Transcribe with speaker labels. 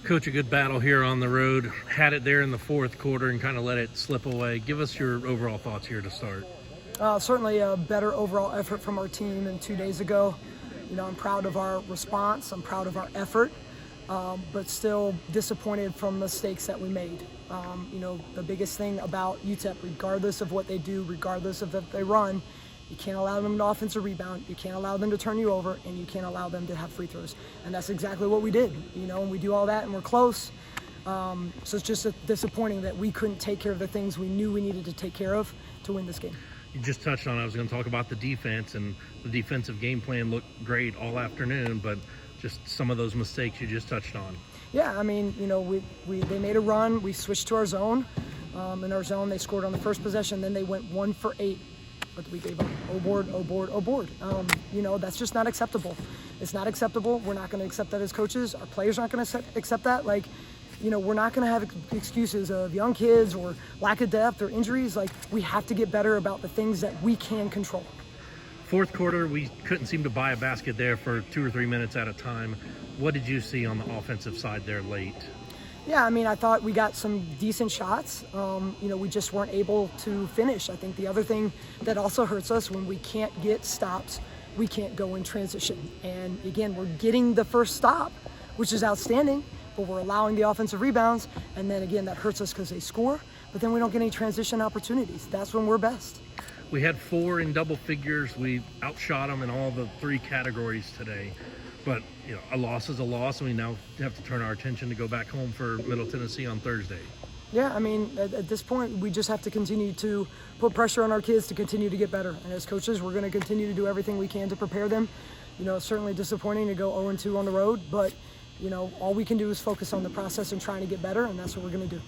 Speaker 1: Coach, a good battle here on the road. Had it there in the fourth quarter and kind of let it slip away. Give us your overall thoughts here to start.
Speaker 2: Certainly a better overall effort from our team than 2 days ago. I'm proud of our response. I'm proud of our effort, but still disappointed from mistakes that we made. The biggest thing about UTEP, regardless of what they do, regardless of if they run, you can't allow them an offensive rebound, you can't allow them to turn you over, and you can't allow them to have free throws. And that's exactly what we did, and we do all that and we're close. So it's just disappointing that we couldn't take care of the things we knew we needed to take care of to win this game.
Speaker 1: You just touched on, I was going to talk about the defense, and the defensive game plan looked great all afternoon, but just some of those mistakes you just touched on.
Speaker 2: Yeah, they made a run, we switched to our zone. In our zone, they scored on the first possession, then they went 1 for 8. But we gave up oh board. That's just not acceptable. It's not acceptable. We're not going to accept that as coaches. Our players aren't going to accept that. We're not going to have excuses of young kids or lack of depth or injuries. We have to get better about the things that we can control.
Speaker 1: Fourth quarter, we couldn't seem to buy a basket there for 2 or 3 minutes at a time. What did you see on the offensive side there late?
Speaker 2: Yeah, I thought we got some decent shots. We just weren't able to finish. I think the other thing that also hurts us, when we can't get stops, we can't go in transition. And again, we're getting the first stop, which is outstanding, but we're allowing the offensive rebounds. And then again, that hurts us because they score, but then we don't get any transition opportunities. That's when we're best.
Speaker 1: We had 4 in double figures. We outshot them in all the 3 categories today. But, a loss is a loss, and we now have to turn our attention to go back home for Middle Tennessee on Thursday.
Speaker 2: Yeah, at this point, we just have to continue to put pressure on our kids to continue to get better. And as coaches, we're going to continue to do everything we can to prepare them. It's certainly disappointing to go 0-2 on the road, but, all we can do is focus on the process and trying to get better, and that's what we're going to do.